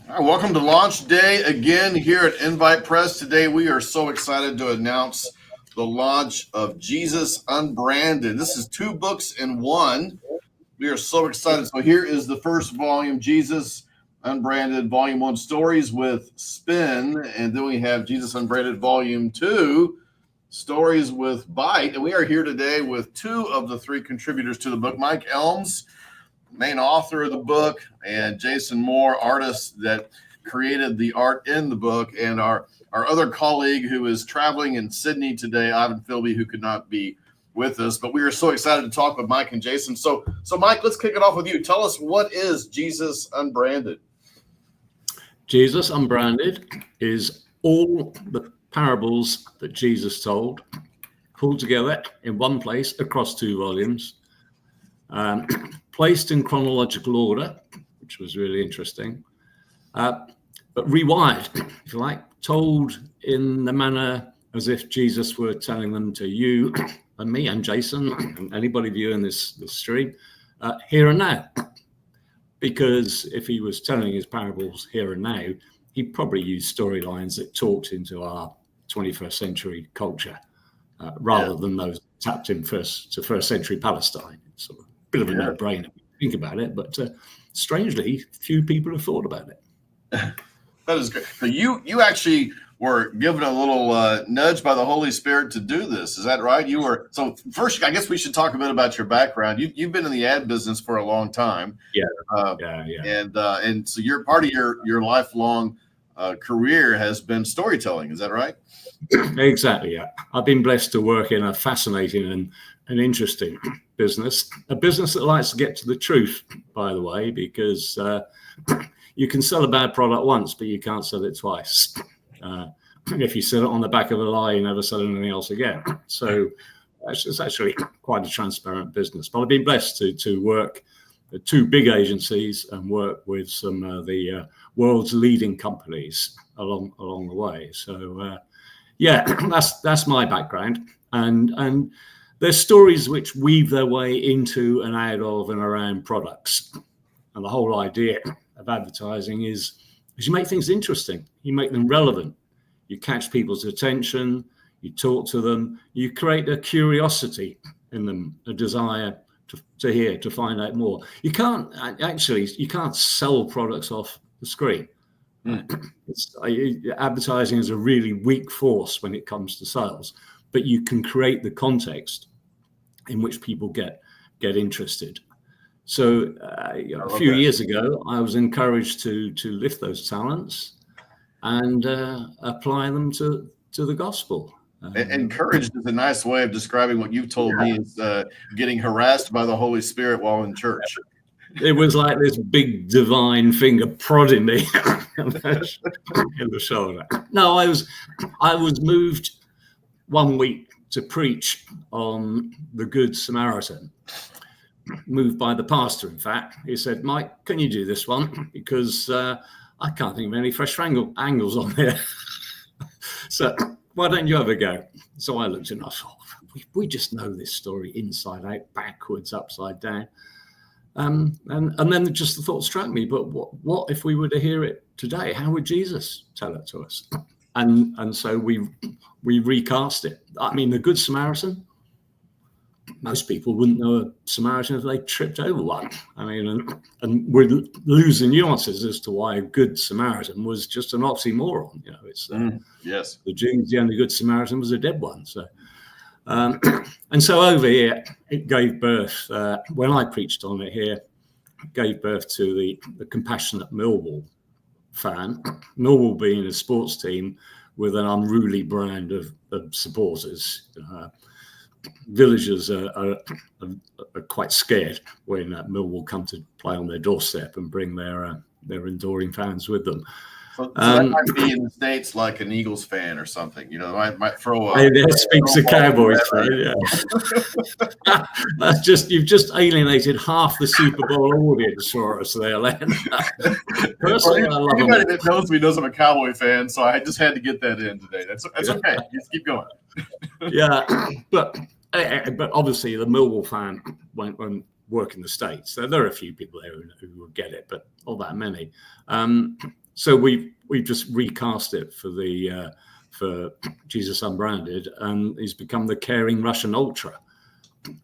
All right, welcome to launch day again here at Invite Press. Today we are so excited to announce the launch of Jesus Unbranded. This is 2 books in one. We are so excited. So here is the first volume, Jesus Unbranded, Volume 1, Stories with Spin. And then we have Jesus Unbranded, Volume 2, Stories with Bite. And we are here today with 2 of the 3 contributors to the book, Mike Elms, main author of the book, and Jason Moore, artist that created the art in the book, and our other colleague who is traveling in Sydney today, Ivan Philby, who could not be with us. But we are so excited to talk with Mike and Jason. So Mike, let's kick it off with you. Tell us, what is Jesus Unbranded? Jesus Unbranded is all the parables that Jesus told, pulled together in one place across 2 volumes. Placed in chronological order, which was really interesting, but rewired, if you like, told in the manner as if Jesus were telling them to you and me and Jason and anybody viewing this stream here and now. Because if he was telling his parables here and now, he'd probably use storylines that talked into our 21st century culture rather than those tapped in to first century Palestine. It's sort of a bit of a no-brainer if you think about it, but strangely, few people have thought about it. That is great. So you actually were given a little nudge by the Holy Spirit to do this. Is that right? You were. So first, I guess we should talk a bit about your background. You've been in the ad business for a long time. And so you're part of your lifelong career has been storytelling. Is that right? Exactly. Yeah, I've been blessed to work in a fascinating and interesting business, a business that likes to get to the truth, by the way, because you can sell a bad product once, but you can't sell it twice. If you sell it on the back of a lie, you never sell anything else again. So it's actually quite a transparent business. But I've been blessed to work at 2 big agencies and work with some of the world's leading companies along the way. So that's my background. And there's stories which weave their way into and out of and around products. And the whole idea of advertising is you make things interesting, you make them relevant, you catch people's attention, you talk to them, you create a curiosity in them, a desire to hear, to find out more. You can't sell products off the screen. Advertising is a really weak force when it comes to sales, but you can create the context in which people get interested. So a few years ago, I was encouraged to lift those talents and apply them to the gospel. Encouraged is a nice way of describing what you've told me is getting harassed by the Holy Spirit while in church. It was like this big divine finger prodding me in the shoulder. No, I was moved one week to preach on the Good Samaritan. Moved by the pastor, in fact. He said, "Mike, can you do this one? Because I can't think of any fresh angles on here. So why don't you have a go?" So I looked and I thought, we just know this story inside out, backwards, upside down. And then just the thought struck me, but what if we were to hear it today? How would Jesus tell it to us? And so we recast it. I mean, the Good Samaritan, most people wouldn't know a Samaritan if they tripped over one. I mean, and we're losing nuances as to why a Good Samaritan was just an oxymoron. You know, it's the Jews, the only Good Samaritan was a dead one. So, and so over here, it gave birth, when I preached on it here, it gave birth to the compassionate Millwall fan. Millwall being a sports team with an unruly brand of supporters. Villagers are quite scared when Millwall come to play on their doorstep and bring their enduring fans with them. So that might be in the States like an Eagles fan or something, you know, might throw a... It speaks a Cowboys fan, yeah. That's you've just alienated half the Super Bowl audience for us there, Len. Personally, I love anybody that knows me knows I'm a Cowboy fan, so I just had to get that in today. That's okay. Just keep going. But obviously the Millwall fan won't work in the States. So there are a few people there who will get it, but not that many. So we just recast it for Jesus Unbranded, and he's become the caring Russian ultra.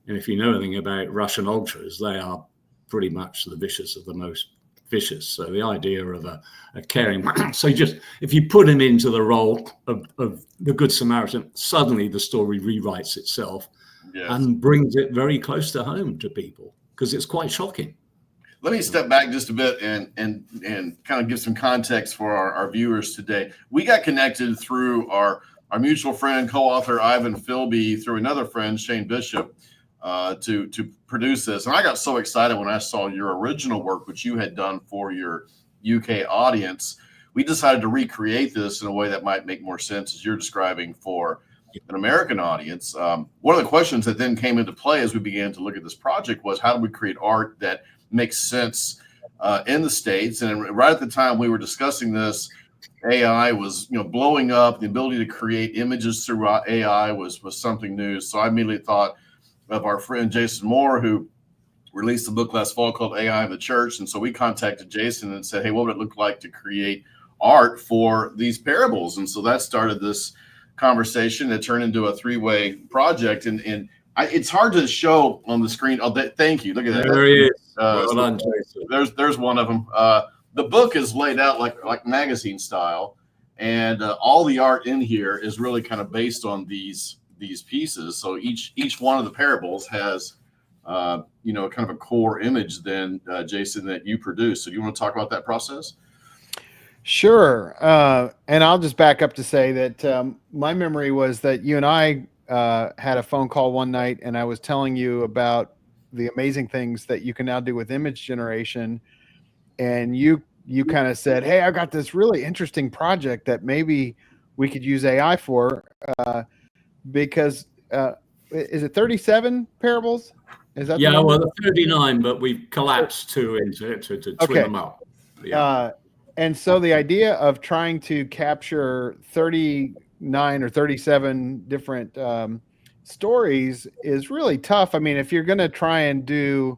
And if you know anything about Russian ultras, they are pretty much the vicious of the most vicious. So the idea of a caring, so just if you put him into the role of the Good Samaritan, suddenly the story rewrites itself. Yes. And brings it very close to home to people, because it's quite shocking. Let me step back just a bit and kind of give some context for our viewers today. We got connected through our mutual friend, co-author Ivan Philby, through another friend, Shane Bishop, to produce this. And I got so excited when I saw your original work, which you had done for your UK audience. We decided to recreate this in a way that might make more sense as you're describing for an American audience. One of the questions that then came into play as we began to look at this project was, how do we create art that makes sense in the States? And right at the time we were discussing this, AI was blowing up. The ability to create images through AI was something new. So I immediately thought of our friend Jason Moore, who released a book last fall called AI in the Church. And so we contacted Jason and said, hey, what would it look like to create art for these parables? And so that started this conversation that turned into a three-way project. And it's hard to show on the screen. Oh, thank you. Look at that. There he is. Well done, Jason. There's one of them. The book is laid out like magazine style, and all the art in here is really kind of based on these pieces. So each one of the parables has kind of a core image then, Jason, that you produce. So do you want to talk about that process? Sure. And I'll just back up to say that my memory was that you and I had a phone call one night, and I was telling you about the amazing things that you can now do with image generation. And you kind of said, hey, I got this really interesting project that maybe we could use AI for, because is it 37 parables? Is that the 39, but we've collapsed two into it to twin them up. Yeah. And so the idea of trying to capture 39 or 37 different stories is really tough. I mean, if you're going to try and do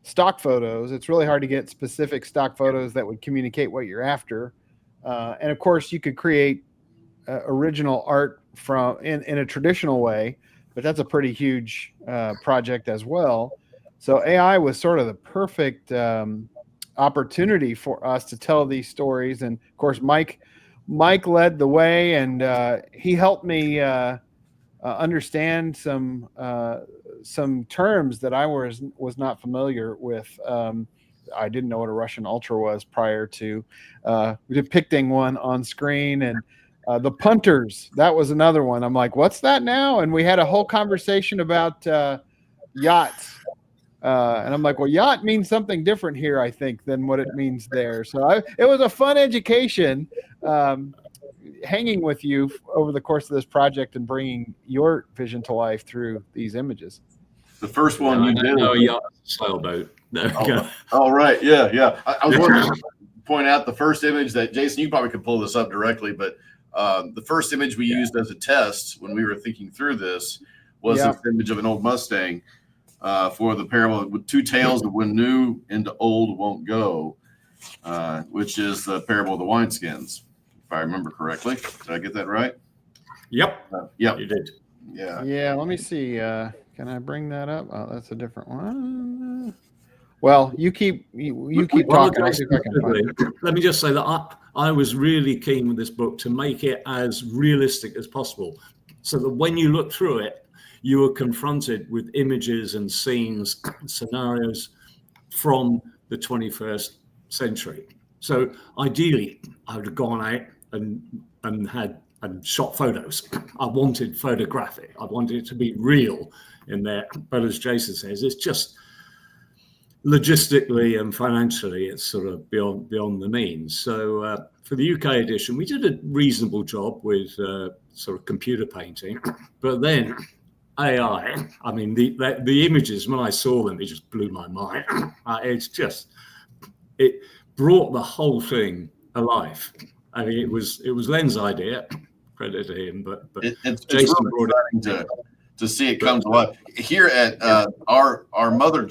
stock photos, it's really hard to get specific stock photos that would communicate what you're after. And of course, you could create original art in a traditional way, but that's a pretty huge project as well. So AI was sort of the perfect opportunity for us to tell these stories. And of course, Mike led the way, and he helped me understand some terms that I was not familiar with. I didn't know what a Russian ultra was prior to depicting one on screen. And the punters, that was another one. I'm like, what's that now? And we had a whole conversation about yachts. And I'm like, well, yacht means something different here, I think, than what it means there. So it was a fun education hanging with you over the course of this project and bringing your vision to life through these images. The first one you did. Oh, yacht, sailboat. There we go. All right. Yeah. I was wanting to point out the first image that, Jason, you probably could pull this up directly, but the first image we used as a test when we were thinking through this was this image of an old Mustang. For the parable with two tales of when new into old won't go, which is the parable of the wineskins, if I remember correctly. Did I get that right? Yep. Yep. You did. Yeah. Yeah. Let me see. Can I bring that up? Oh, that's a different one. Well, you keep talking. Let me just say that I was really keen with this book to make it as realistic as possible, so that when you look through it, you were confronted with images and scenes, scenarios from the 21st century. So ideally, I would have gone out and shot photos. I wanted photographic. I wanted it to be real in there. But as Jason says, it's just logistically and financially, it's sort of beyond the means. So for the UK edition, we did a reasonable job with sort of computer painting, but then AI, I mean, the images, when I saw them, it just blew my mind. It brought the whole thing alive. I mean, it was Len's idea, credit to him, but it's Jason really brought it. to see it come to life. Here at our mother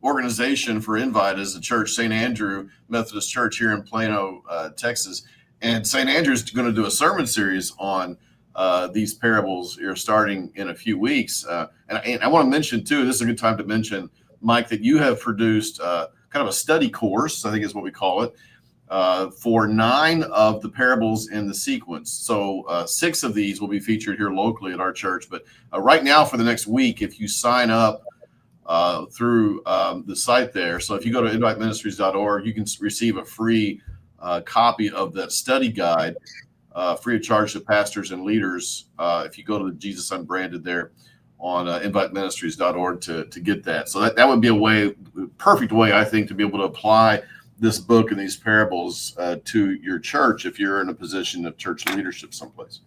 organization for Invite is the church, St. Andrew Methodist Church here in Plano, Texas. And St. Andrew's going to do a sermon series on these parables here starting in a few weeks. And I want to mention, too, this is a good time to mention, Mike, that you have produced kind of a study course, I think is what we call it, for 9 of the parables in the sequence. So 6 of these will be featured here locally at our church. But right now for the next week, if you sign up through the site there, so if you go to inviteministries.org, you can receive a free copy of that study guide, free of charge to pastors and leaders. If you go to the Jesus Unbranded there on inviteministries.org to get that. So that would be a perfect way, I think, to be able to apply this book and these parables to your church if you're in a position of church leadership someplace.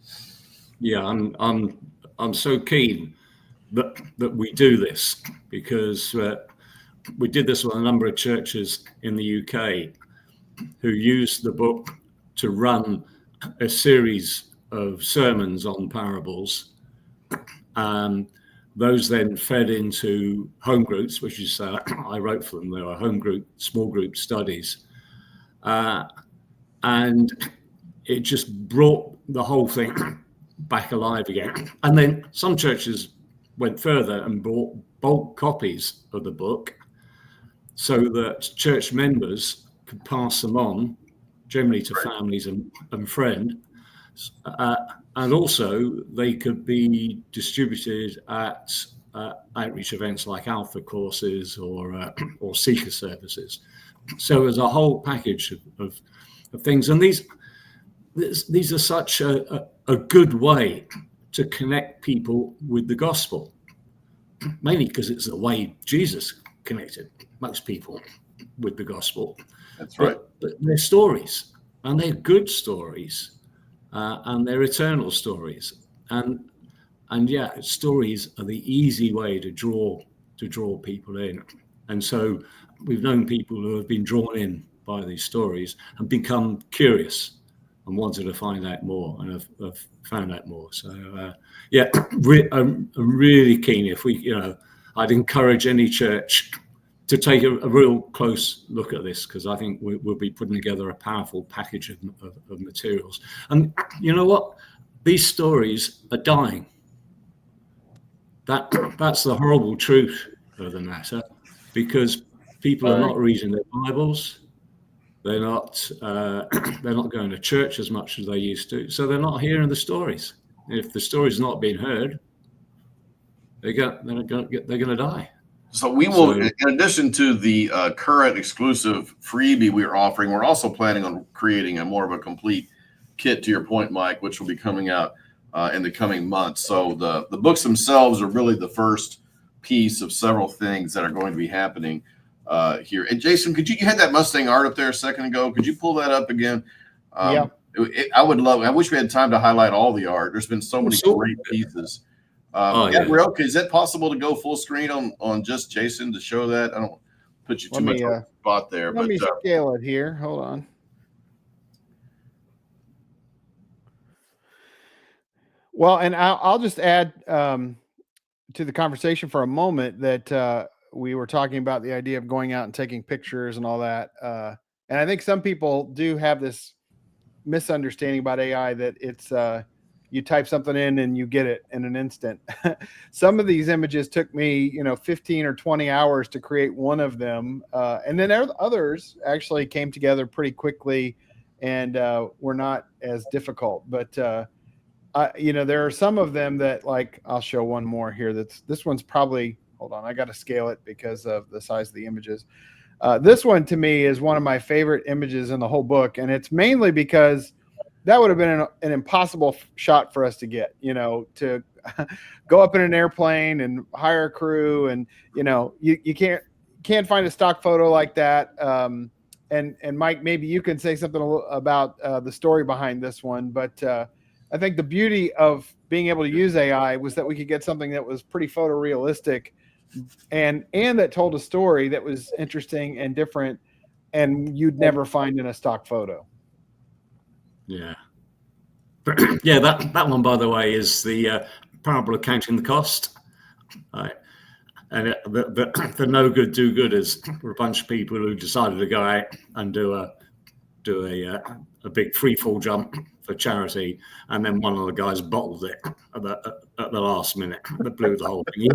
Yeah, I'm so keen that we do this, because we did this with a number of churches in the UK who used the book to run a series of sermons on parables. Those then fed into home groups, which is I wrote for them. They were home group, small group studies. And it just brought the whole thing back alive again. And then some churches went further and bought bulk copies of the book so that church members could pass them on, generally to families and friends. And also they could be distributed at outreach events like Alpha courses or seeker services. So there's a whole package of things. And these are such a good way to connect people with the gospel, mainly because it's the way Jesus connected most people with the gospel. That's right. But they're stories, and they're good stories. And they're eternal stories, and yeah, stories are the easy way to draw people in. And so we've known people who have been drawn in by these stories and become curious and wanted to find out more, and have found out more. So yeah, I'm really keen. If we, I'd encourage any church to take a real close look at this, because I think we'll be putting together a powerful package of materials. And you know what? These stories are dying. That's the horrible truth of the matter, because people are not reading their Bibles. They're not going to church as much as they used to. So they're not hearing the stories. If the story's not being heard, they're going to die. So we will, in addition to the current exclusive freebie we're offering, we're also planning on creating a more of a complete kit, to your point, Mike, which will be coming out in the coming months. So the books themselves are really the first piece of several things that are going to be happening here. And Jason, you had that Mustang art up there a second ago. Could you pull that up again? Yeah. I wish we had time to highlight all the art. There's been so many great pieces. Rilke, is it possible to go full screen on just Jason to show that? I don't put you too much on the spot there. Let me scale it here. Hold on. Well, and I'll just add to the conversation for a moment that we were talking about the idea of going out and taking pictures and all that. And I think some people do have this misunderstanding about AI that it's you type something in and you get it in an instant. Some of these images took me, 15 or 20 hours to create one of them. And then others actually came together pretty quickly and were not as difficult. But, there are some of them that, like, I'll show one more here. This one's probably, hold on, I got to scale it because of the size of the images. This one to me is one of my favorite images in the whole book. And it's mainly because that would have been an impossible shot for us to get, to go up in an airplane and hire a crew. And, you can't find a stock photo like that. And Mike, maybe you could say something about the story behind this one. But I think the beauty of being able to use AI was that we could get something that was pretty photorealistic and that told a story that was interesting and different and you'd never find in a stock photo. Yeah. Yeah, that one, by the way, is the parable of counting the cost. Right? And the no good do gooders were a bunch of people who decided to go out and do a big free fall jump for charity, and then one of the guys bottled it at the last minute. That blew the whole thing.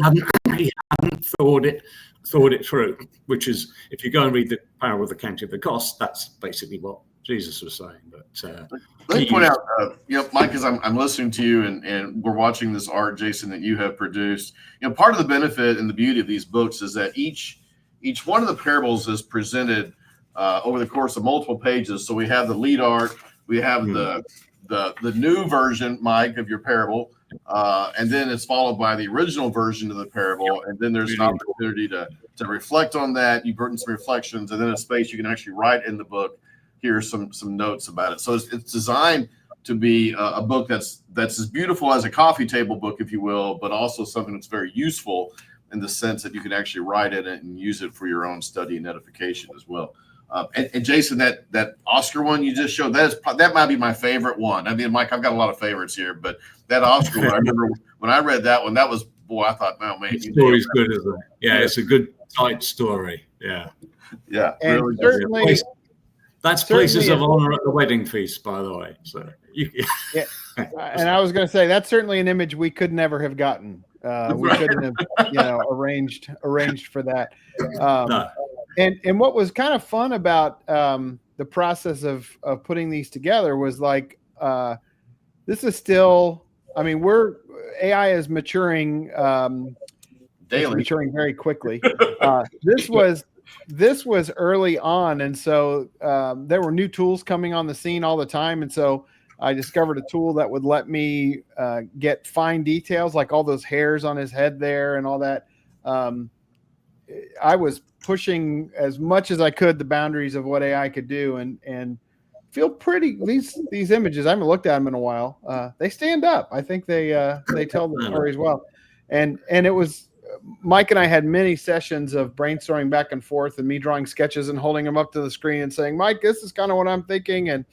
He hadn't thought it through. Which is, if you go and read the parable of the counting of the cost, that's basically what Jesus was saying. But let me point out, Mike, as I'm listening to you and we're watching this art, Jason, that you have produced. Part of the benefit and the beauty of these books is that each one of the parables is presented over the course of multiple pages. So we have the lead art, we have the new version, Mike, of your parable, and then it's followed by the original version of the parable, and then there's an opportunity to reflect on that. You've written some reflections, and then a space you can actually write in the book. Here's some notes about it. So it's designed to be a book that's as beautiful as a coffee table book, if you will, but also something that's very useful in the sense that you can actually write in it and use it for your own study and edification as well. And Jason, that Oscar one you just showed, that might be my favorite one. I mean, Mike, I've got a lot of favorites here, but that Oscar one, I remember when I read that one, that was, boy, I thought, oh man, the story's good, isn't it? Yeah, it's a good tight story. Yeah. And really certainly, that's places of honor at the wedding feast, by the way. So yeah. And I was going to say that's certainly an image we could never have gotten. We couldn't have, arranged for that. no. And what was kind of fun about the process of putting these together was like, this is still, I mean, AI is maturing daily, maturing very quickly. This was early on. And so there were new tools coming on the scene all the time. And so I discovered a tool that would let me get fine details, like all those hairs on his head there and all that. I was pushing as much as I could the boundaries of what AI could do, and feel pretty. These images, I haven't looked at them in a while. They stand up. I think they tell the stories well, and it was Mike and I had many sessions of brainstorming back and forth, and me drawing sketches and holding them up to the screen and saying, "Mike, this is kind of what I'm thinking," and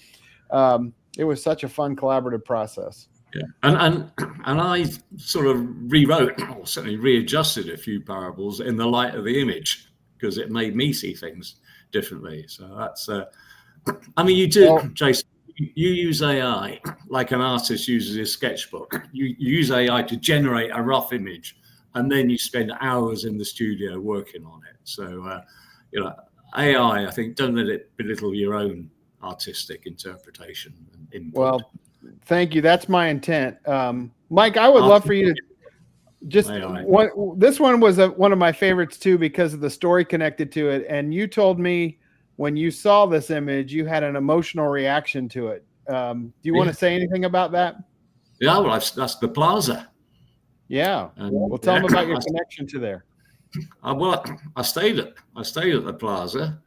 it was such a fun collaborative process. Yeah, and I sort of rewrote, or certainly readjusted a few parables in the light of the image because it made me see things differently. So that's, I mean, you do, Jason. You use AI like an artist uses his sketchbook. You use AI to generate a rough image, and then you spend hours in the studio working on it. So, AI, I think, don't let it belittle your own artistic interpretation and input. Well, thank you. That's my intent. Mike, I would love for you to just this one was one of my favorites too, because of the story connected to it. And you told me when you saw this image, you had an emotional reaction to it. Do you want to say anything about that? Yeah, well, that's the plaza. Yeah. Well, tell them about your connection to there. Well, I stayed at the plaza.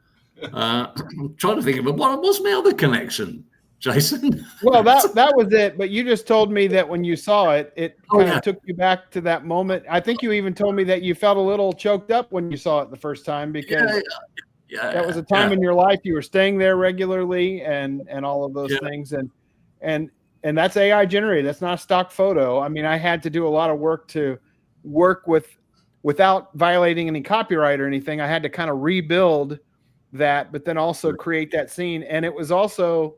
I'm trying to think of what was my other connection, Jason. Well, that was it. But you just told me that when you saw it, it kind of took you back to that moment. I think you even told me that you felt a little choked up when you saw it the first time because that was a time in your life you were staying there regularly and all of those things. And that's AI generated. That's not a stock photo. I mean, I had to do a lot of work to work without violating any copyright or anything. I had to kind of rebuild that, but then also create that scene. And it was also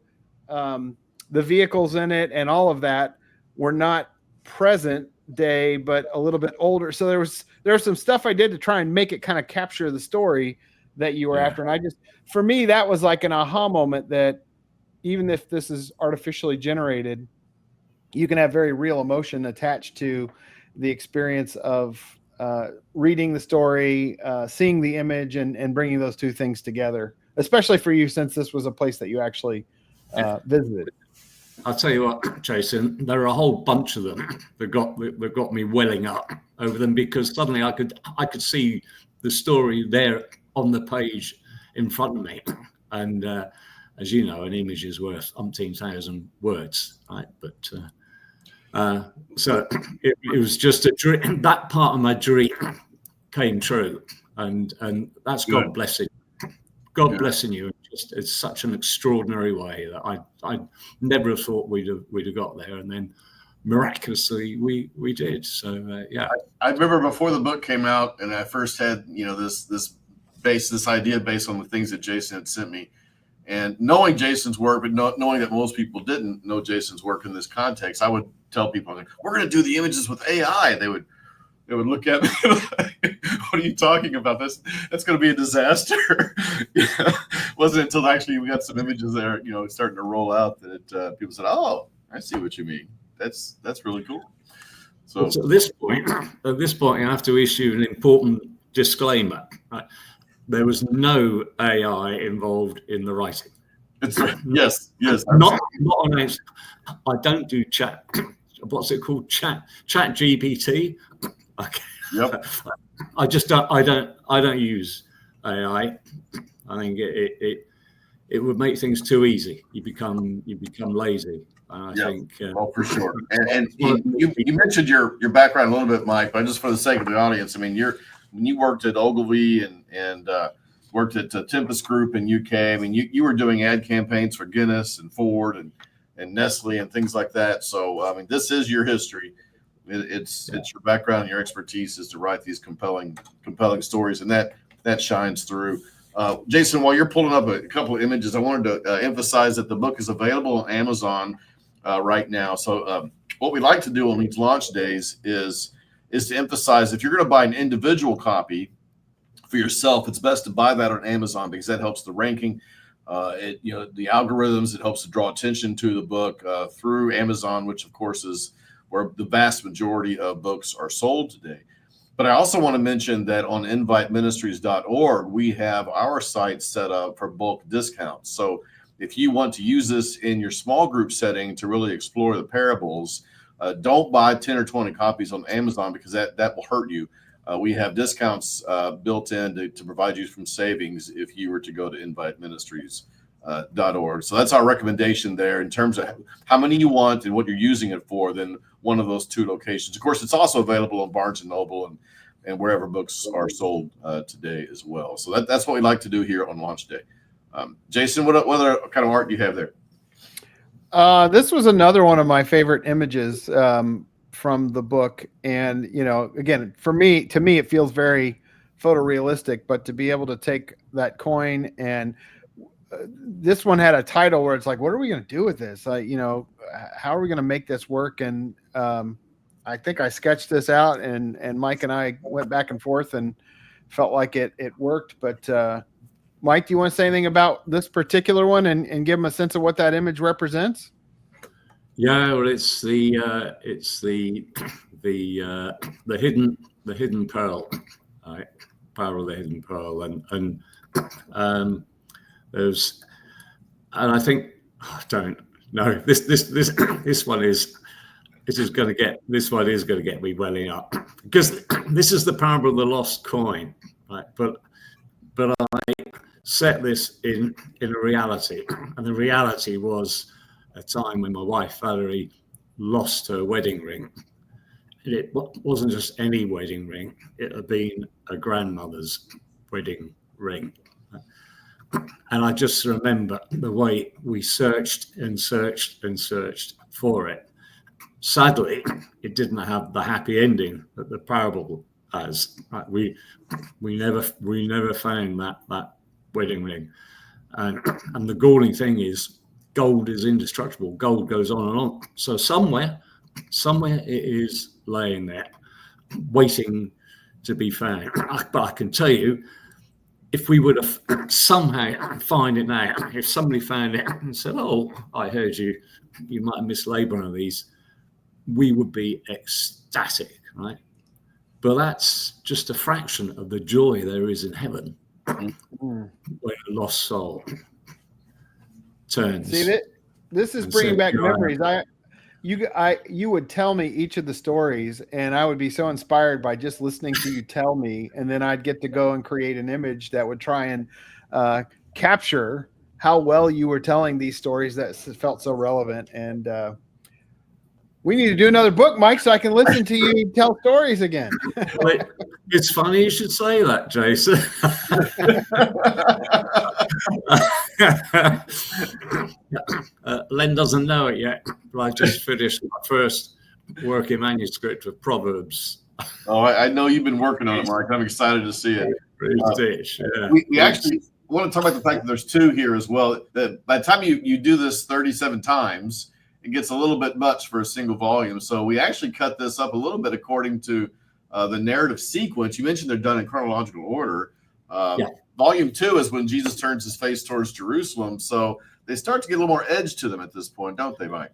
the vehicles in it and all of that were not present day, but a little bit older. So there was some stuff I did to try and make it kind of capture the story that you were after. And for me, that was like an aha moment that even if this is artificially generated, you can have very real emotion attached to the experience of reading the story, seeing the image, and bringing those two things together, especially for you, since this was a place that you actually visited. I'll tell you what, Jason, there are a whole bunch of them that got me welling up over them because suddenly I could see the story there on the page in front of me. And as you know, an image is worth umpteen thousand words, right? But so it was just a dream. That part of my dream came true, and that's God blessing. God blessing you. It's such an extraordinary way that I never thought we'd have got there, and then miraculously we did. So yeah. I remember before the book came out, and I first had this idea based on the things that Jason had sent me, and knowing Jason's work, but knowing that most people didn't know Jason's work in this context, I would tell people, like, we're going to do the images with AI. They would look at me like, what are you talking about? That's going to be a disaster. Wasn't until actually we got some images there, starting to roll out that people said, oh, I see what you mean. That's really cool. So at this point, I have to issue an important disclaimer. Right? There was no AI involved in the writing. Yes. Not on. I don't do chat. What's it called? Chat GPT. Okay. Yep. I just don't. I don't use AI. I think it would make things too easy. You become lazy. I think. For sure. And you mentioned your background a little bit, Mike, but just for the sake of the audience, I mean, when you worked at Ogilvy and worked at Tempest Group in UK, I mean, you were doing ad campaigns for Guinness and Ford and Nestle and things like that. So, I mean, this is your history. It's your background and your expertise is to write these compelling stories, and that shines through. Jason, while you're pulling up a couple of images, I wanted to emphasize that the book is available on Amazon right now. So what we like to do on these launch days is to emphasize, if you're going to buy an individual copy for yourself, it's best to buy that on Amazon, because that helps the ranking. The algorithms, it helps to draw attention to the book through Amazon, which of course is where the vast majority of books are sold today. But I also want to mention that on inviteministries.org, we have our site set up for bulk discounts. So if you want to use this in your small group setting to really explore the parables, don't buy 10 or 20 copies on Amazon, because that will hurt you. We have discounts built in to provide you some savings if you were to go to inviteministries.org. So that's our recommendation there in terms of how many you want and what you're using it for, then one of those two locations. Of course, it's also available on Barnes & Noble and wherever books are sold today as well. So that's what we like to do here on launch day. Jason, what other kind of art do you have there? This was another one of my favorite images from the book. And, again, to me, it feels very photorealistic, but to be able to take that coin, and this one had a title where it's like, what are we going to do with this? How are we going to make this work? And I think I sketched this out, and Mike and I went back and forth and felt like it worked. But Mike, do you want to say anything about this particular one and give them a sense of what that image represents? Yeah, well, it's the hidden pearl, right? Power of the hidden pearl, and there's, and I think, don't know, this one is going to get me welling up, because this is the parable of the lost coin, right? But I set this in a reality, and the reality was a time when my wife Valerie lost her wedding ring. And it wasn't just any wedding ring; it had been a grandmother's wedding ring. And I just remember the way we searched and searched and searched for it. Sadly, it didn't have the happy ending that the parable has. We never found that wedding ring. And the galling thing is, gold is indestructible. Gold goes on and on. So somewhere it is laying there, waiting to be found. But I can tell you, if we would have somehow find it now, if somebody found it and said, "Oh, I heard you might have mislaid one of these," we would be ecstatic, right? But that's just a fraction of the joy there is in heaven when a lost soul turns. See, this is bringing back memories. You would tell me each of the stories, and I would be so inspired by just listening to you tell me, and then I'd get to go and create an image that would try and capture how well you were telling these stories that felt so relevant. And we need to do another book, Mike, so I can listen to you tell stories again. It's funny you should say that, Jason. Len doesn't know it yet, but I just finished my first working manuscript of Proverbs. Oh, I know you've been working on it, Mark. I'm excited to see it. We actually want to talk about the fact that there's two here as well. That by the time you do this 37 times, it gets a little bit much for a single volume. So we actually cut this up a little bit according to the narrative sequence. You mentioned they're done in chronological order. Volume 2 is when Jesus turns his face towards Jerusalem. So they start to get a little more edge to them at this point, don't they, Mike?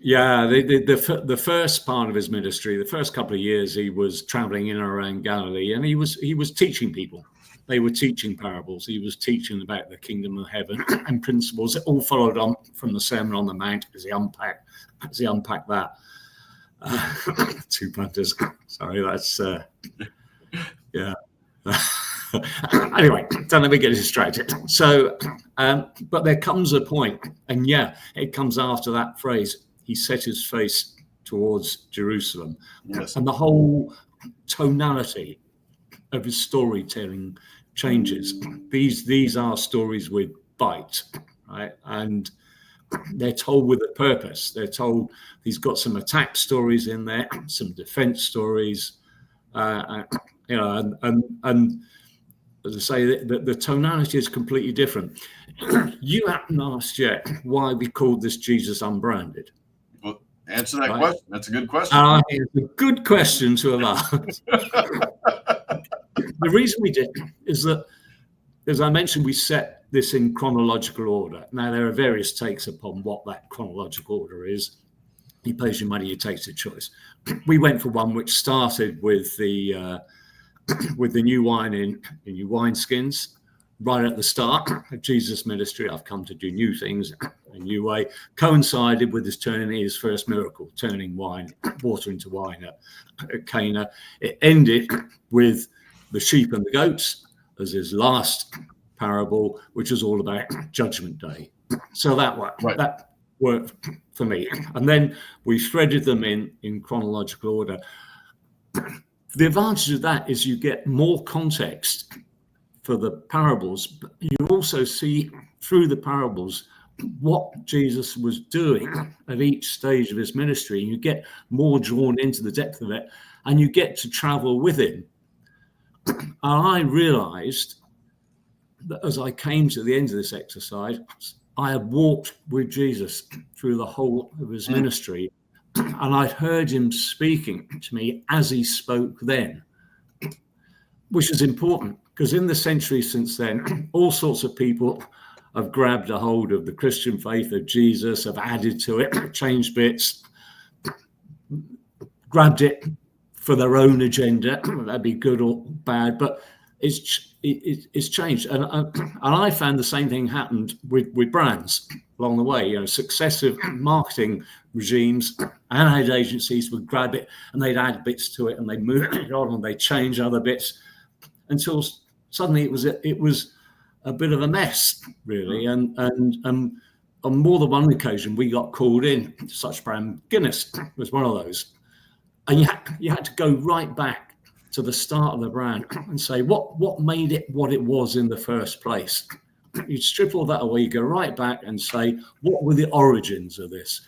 Yeah, the first part of his ministry, the first couple of years, he was traveling in and around Galilee, and he was teaching people. They were teaching parables. He was teaching about the kingdom of heaven and principles that all followed on from the Sermon on the Mount as he unpacked that. Two punters. Sorry, that's yeah. Anyway, don't let me get distracted. So, but there comes a point, and it comes after that phrase. He set his face towards Jerusalem. Yes. And the whole tonality of his storytelling changes. These are stories with bite, right? And they're told with a purpose. They're told, he's got some attack stories in there, some defense stories, and as I say, the tonality is completely different. You haven't asked yet why we called this Jesus Unbranded. Well, answer that question. That's a good question. It's a good question to have asked. The reason we did is that, as I mentioned, we set this in chronological order. Now, there are various takes upon what that chronological order is. He pays you money, you take the choice. We went for one which started with the new wine in new wineskins, right at the start of Jesus' ministry. I've come to do new things a new way. Coincided with his first miracle, turning water into wine at Cana. It ended with the sheep and the goats as his last parable, which was all about Judgment Day. So that worked for me. And then we threaded them in chronological order. The advantage of that is you get more context for the parables, but you also see through the parables what Jesus was doing at each stage of his ministry. You get more drawn into the depth of it, and you get to travel with him. And I realized that as I came to the end of this exercise, I had walked with Jesus through the whole of his ministry, and I'd heard him speaking to me as he spoke then, which is important because in the century since then, all sorts of people have grabbed a hold of the Christian faith of Jesus, have added to it, changed bits, grabbed it for their own agenda. That'd be good or bad, but it's changed. And I found the same thing happened with brands along the way. Successive marketing regimes and ad agencies would grab it and they'd add bits to it and they'd move it on and they'd change other bits until suddenly it was a bit of a mess, really. And on more than one occasion, we got called in to such brand. Guinness was one of those. And you had to go right back to the start of the brand and say, what made it what it was in the first place? You'd strip all that away, you go right back and say, what were the origins of this?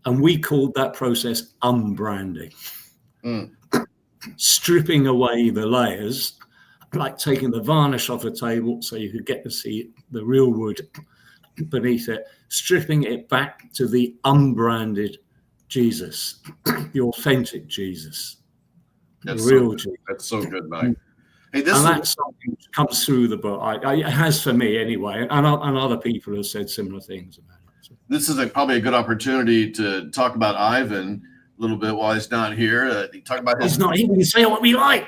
And we called that process unbranding. Stripping away the layers, like taking the varnish off the table so you could get to see the real wood beneath it, stripping it back to the unbranded Jesus, the authentic Jesus, the real Jesus. That's so good, Mike. Hey, that's something that comes through the book. It has for me anyway, and other people have said similar things about it. So. This is probably a good opportunity to talk about Ivan a little bit while he's not here. Talk about he's not here. We can say what we like.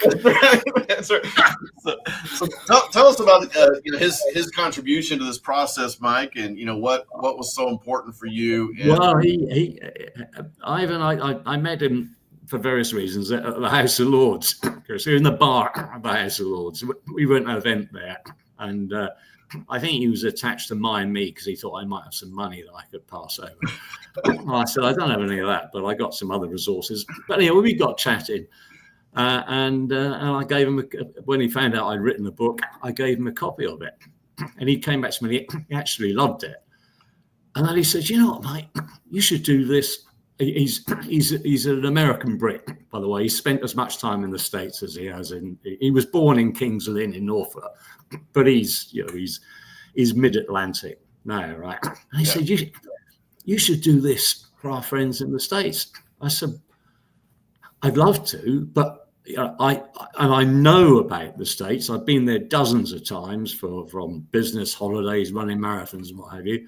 So tell us about his contribution to this process, Mike, and what was so important for you. Well, Ivan, I met him for various reasons at the House of Lords. So in the bar at the House of Lords, we went to an event there, and I think he was attached to me because he thought I might have some money that I could pass over. Well, I said, I don't have any of that, but I got some other resources. But anyway, we got chatting, and I gave him, when he found out I'd written a book, I gave him a copy of it. And he came back to me, he actually loved it. And then he said, you know what, Mike, you should do this he's an American Brit, by the way. He spent as much time in the States as he has in. He was born in Kings Lynn in Norfolk, but he's mid-Atlantic now, right? And he said, "You should do this for our friends in the States." I said, "I'd love to, but I know about the States. I've been there dozens of times from business holidays, running marathons, and what have you.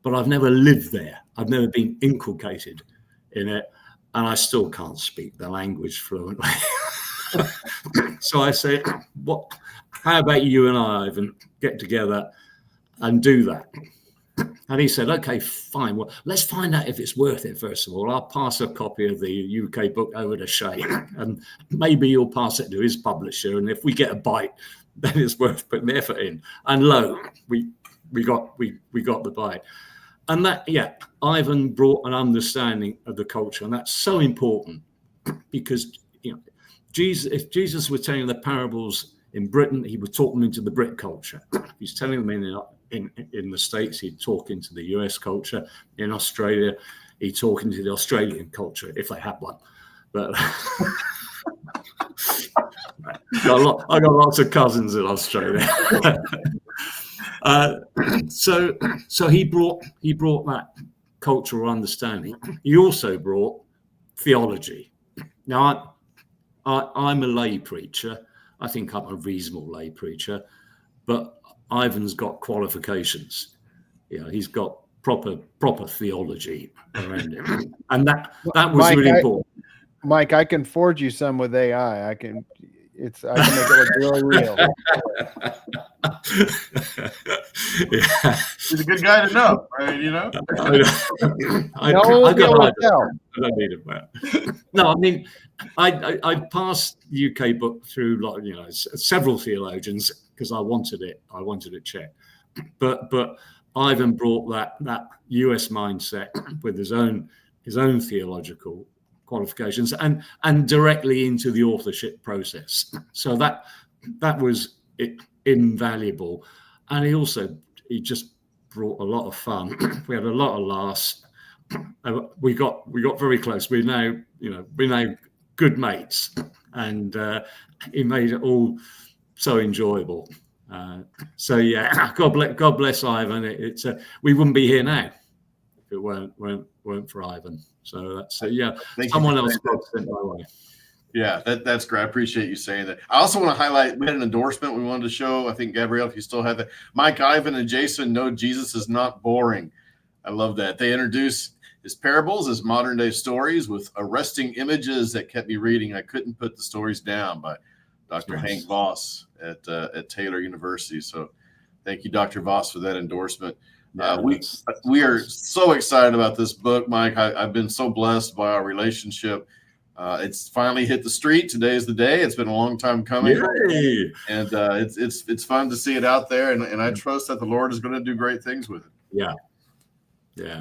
But I've never lived there. I've never been inculcated in it, and I still can't speak the language fluently." So I said, how about you and I, Ivan, get together and do that? And he said, "Okay, fine. Well, let's find out if it's worth it, first of all. I'll pass a copy of the UK book over to Shay, and maybe you'll pass it to his publisher. And if we get a bite, then it's worth putting the effort in." And lo, we got the bite. And that, Ivan brought an understanding of the culture, and that's so important, because if Jesus were telling the parables in Britain, he would talk them into the Brit culture. If he's telling them in the States, he'd talk into the US culture. In Australia, he'd talk into the Australian culture if they had one. But I got lots of cousins in Australia. So he brought that cultural understanding. He also brought theology. Now, I'm a lay preacher. I think I'm a reasonable lay preacher, but Ivan's got qualifications. He's got proper theology around him, and that was Mike, really important. Mike, I can forge you some with AI. I can make it look really real. He's a good guy to know, right? I don't need it. No, I mean, I passed the UK book through, several theologians because I wanted it checked. But Ivan brought that US mindset with his own theological qualifications and directly into the authorship process. So that was invaluable. And he just brought a lot of fun. We had a lot of laughs. We got very close. We're now good mates, and he made it all so enjoyable. God bless Ivan. We wouldn't be here now if it weren't for Ivan. So that's someone else got sent my way. Yeah, that's great. I appreciate you saying that. I also want to highlight, we had an endorsement we wanted to show. I think, Gabrielle, if you still have that. Mike, Ivan, and Jason know Jesus is not boring. I love that. They introduce his parables as modern-day stories with arresting images that kept me reading. I couldn't put the stories down, by Dr. Hank Voss at Taylor University. So thank you, Dr. Voss, for that endorsement. We are so excited about this book, Mike. I've been so blessed by our relationship. It's finally hit the street. Today is the day. It's been a long time coming. Yay. And it's fun to see it out there. And I trust that the Lord is going to do great things with it. Yeah.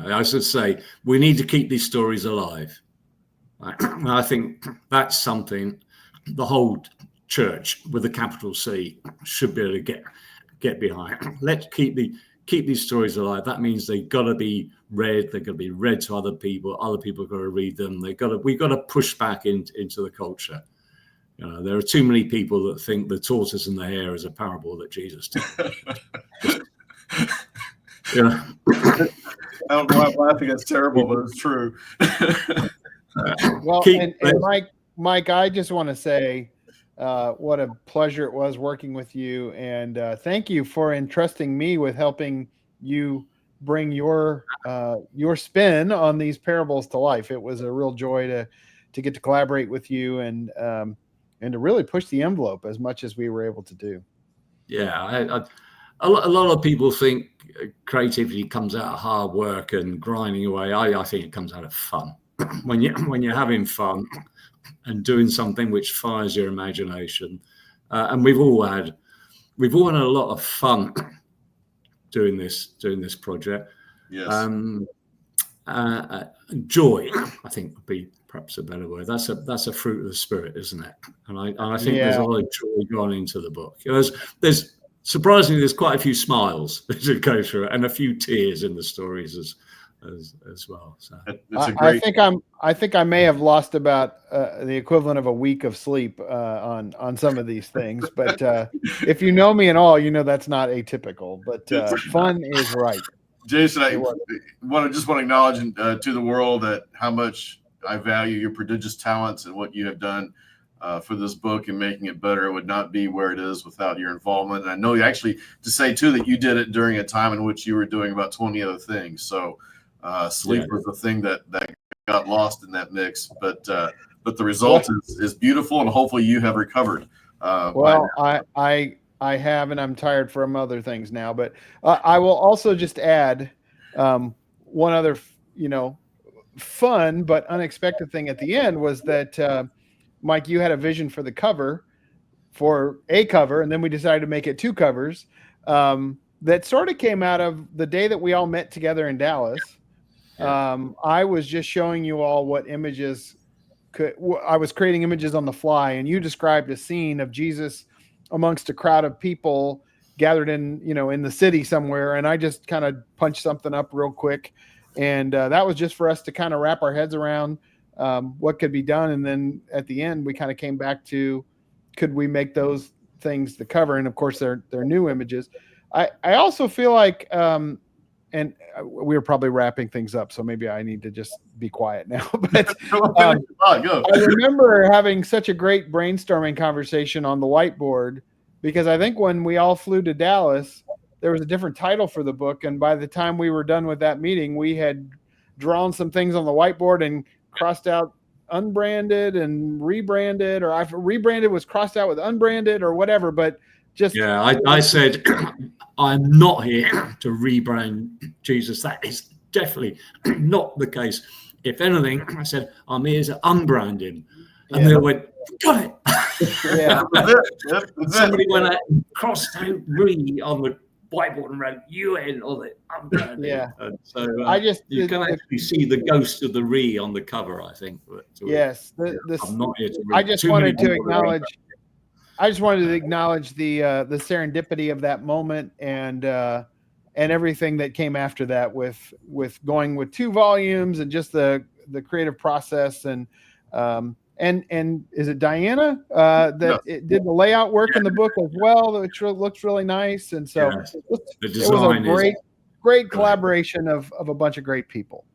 I should say, we need to keep these stories alive. And I think that's something the whole church with a capital C should be able to get behind. Let's keep these stories alive. That means they've got to be read. They've got to be read to other people. Other people have got to read them. We've got to push back into the culture. There are too many people that think the tortoise and the hare is a parable that Jesus told. I don't know why I'm laughing. It's terrible, but it's true. Well, and Mike, I just want to say what a pleasure it was working with you, and thank you for entrusting me with helping you bring your spin on these parables to life. It was a real joy to get to collaborate with you and to really push the envelope as much as we were able to do. Yeah, a lot of people think creativity comes out of hard work and grinding away. I think it comes out of fun. When you're having fun and doing something which fires your imagination, and we've all had a lot of fun doing this project. Yes. Joy, I think, would be perhaps a better word. That's a fruit of the Spirit, isn't it? And I think there's a lot of joy gone into the book. There's surprisingly, there's quite a few smiles as it goes through it, and a few tears in the stories as well. So It's a great. I think I may have lost about the equivalent of a week of sleep on some of these things, but if you know me at all, you know that's not atypical. But fun is right. Jason, I want to acknowledge to the world that how much I value your prodigious talents and what you have done for this book and making it better. It would not be where it is without your involvement. And I know you actually, to say too, that you did it during a time in which you were doing about 20 other things. So sleep was the thing that got lost in that mix. But the result is beautiful, and hopefully you have recovered. I have, and I'm tired from other things now. But I will also just add one other, fun but unexpected thing at the end was that Mike, you had a vision for the cover, and then we decided to make it 2 covers. That sort of came out of the day that we all met together in Dallas. I was just showing you all what images I was creating images on the fly, and you described a scene of Jesus amongst a crowd of people gathered in the city somewhere. And I just kind of punched something up real quick. And that was just for us to kind of wrap our heads around what could be done. And then at the end, we kind of came back to, could we make those things the cover? And of course they're new images. I also feel like, and we were probably wrapping things up, so maybe I need to just be quiet now. But I remember having such a great brainstorming conversation on the whiteboard, because I think when we all flew to Dallas, there was a different title for the book. And by the time we were done with that meeting, we had drawn some things on the whiteboard and crossed out Unbranded and Rebranded, or Rebranded was crossed out with Unbranded or whatever. But just I said I'm not here to rebrand Jesus. That is definitely not the case. If anything, I said I'm here to unbranded, and they went, got it. Yeah. Somebody went out and crossed out "re" on the whiteboard and wrote "UN" on it. Unbranded. Yeah. And so you can actually see the ghost of the "re" on the cover, I think. But, yes. I'm not here to I just wanted to acknowledge. I just wanted to acknowledge the serendipity of that moment and everything that came after that with going with 2 volumes and just the creative process and is it Diana it did the layout work in the book as well, which looks really nice. And so the design it was a great collaboration of a bunch of great people.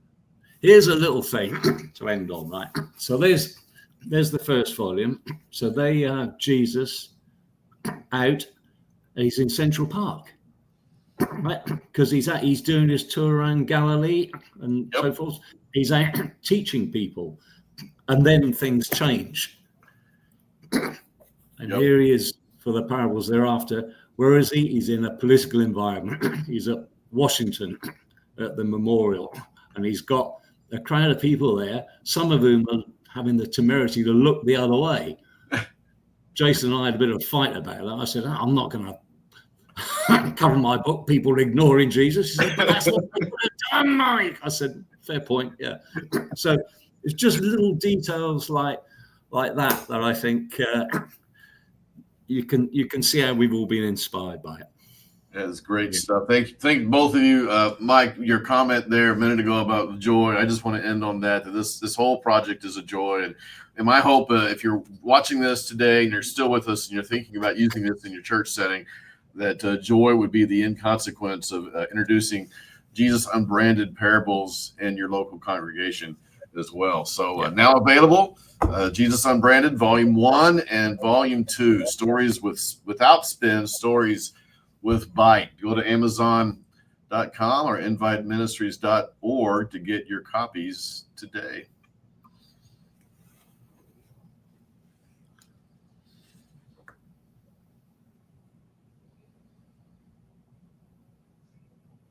Here's a little thing to end on, right? So there's the first volume. So Jesus out, he's in Central Park, right? Because he's doing his tour around Galilee and so forth. He's out teaching people, and then things change. And here he is for the parables thereafter. Where is he? He's in a political environment. He's at Washington at the memorial, and he's got a crowd of people there, some of whom are having the temerity to look the other way. Jason and I had a bit of a fight about that. I said, I'm not going to cover my book, people ignoring Jesus. He said, but that's what people have done, Mike. I said, fair point, yeah. So it's just little details like that I think you can see how we've all been inspired by it. That's great stuff. Thank both of you. Mike, your comment there a minute ago about joy, I just want to end on that this whole project is a joy. And my hope, if you're watching this today and you're still with us and you're thinking about using this in your church setting, that joy would be the inconsequence of introducing Jesus Unbranded parables in your local congregation as well. So now available, Jesus Unbranded, Volume 1 and Volume 2, stories without spin, stories with bite. Go to Amazon.com or inviteministries.org to get your copies today.